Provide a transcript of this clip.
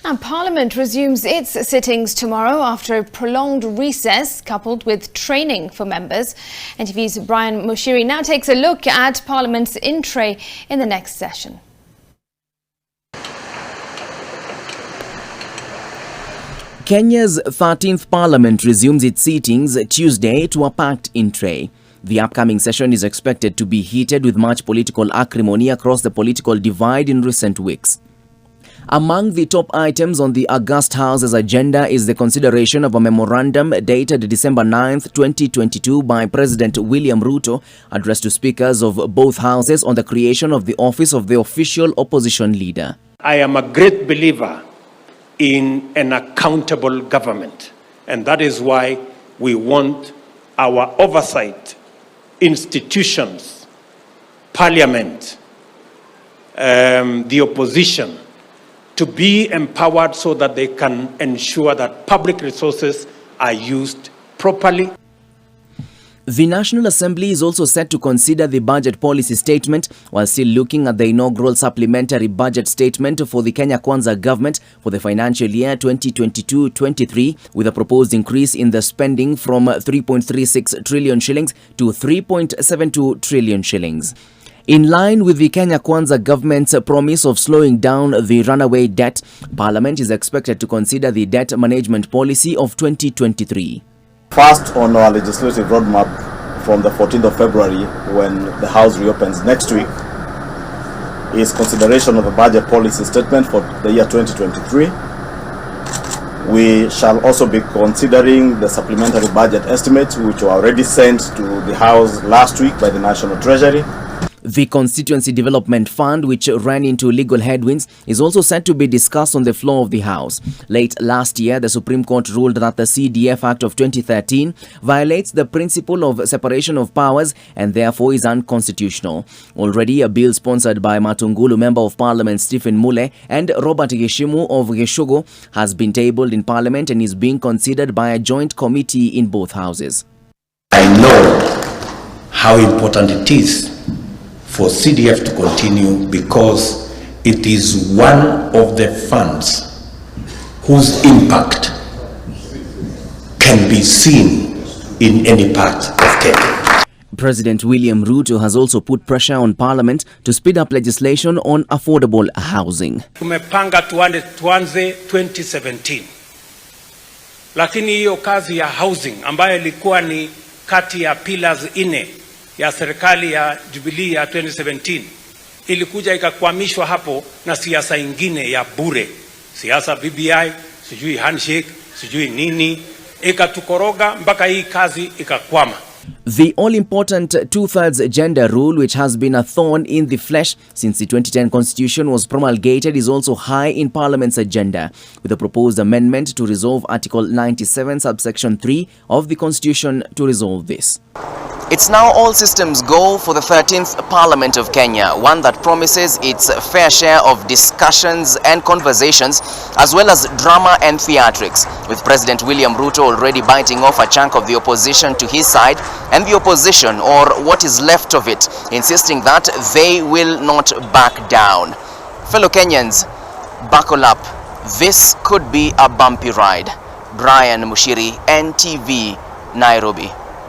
And Parliament resumes its sittings tomorrow after a prolonged recess coupled with training for members. NTV's Brian Mushiri now takes a look at Parliament's in-tray in the next session. Kenya's 13th Parliament resumes its sittings Tuesday to a packed in-tray. The upcoming session is expected to be heated with much political acrimony across the political divide in recent weeks. Among the top items on the august House's agenda is the consideration of a memorandum dated December 9, 2022 by President William Ruto, addressed to speakers of both houses on the creation of the office of the official opposition leader. I am a great believer in an accountable government, and that is why we want our oversight institutions, Parliament, the opposition, to be empowered so that they can ensure that public resources are used properly. The National Assembly is also set to consider the budget policy statement while still looking at the inaugural supplementary budget statement for the Kenya Kwanza government for the financial year 2022-23, with a proposed increase in the spending from 3.36 trillion shillings to 3.72 trillion shillings. In line with the Kenya Kwanza government's promise of slowing down the runaway debt, Parliament is expected to consider the debt management policy of 2023. First on our legislative roadmap from the 14th of February, when the House reopens next week, is consideration of a budget policy statement for the year 2023. We shall also be considering the supplementary budget estimates, which were already sent to the House last week by the National Treasury. The Constituency Development Fund, which ran into legal headwinds, is also set to be discussed on the floor of the House. Late last year, the Supreme Court ruled that the CDF Act of 2013 violates the principle of separation of powers and therefore is unconstitutional. Already, a bill sponsored by Matungulu Member of Parliament Stephen Mule and Robert Geshimu of Geshogo has been tabled in Parliament and is being considered by a joint committee in both houses. I know how important it is for CDF to continue because it is one of the funds whose impact can be seen in any part of Kenya. President William Ruto has also put pressure on Parliament to speed up legislation on affordable housing. Tumepanga tuanze 2017. Lakini hiyo kazi ya housing ambayo ilikuwa ni kati ya pillars 4 ya serikali ya Jubilee ya 2017 ilikuja ikakwamishwa hapo na siasa ingine ya bure, siasa BBI, sijui handshake, sijui nini, ikatukoroga mpaka hii kazi ikakwama. The all-important two-thirds gender rule, which has been a thorn in the flesh since the 2010 constitution was promulgated, is also high in Parliament's agenda, with a proposed amendment to resolve Article 97, subsection 3 of the constitution to resolve this. It's now all systems go for the 13th Parliament of Kenya, one that promises its fair share of discussions and conversations, as well as drama and theatrics, with President William Ruto already biting off a chunk of the opposition to his side, and the opposition, or what is left of it, insisting that they will not back down. Fellow Kenyans, buckle up. This could be a bumpy ride. Brian Mushiri, NTV, Nairobi.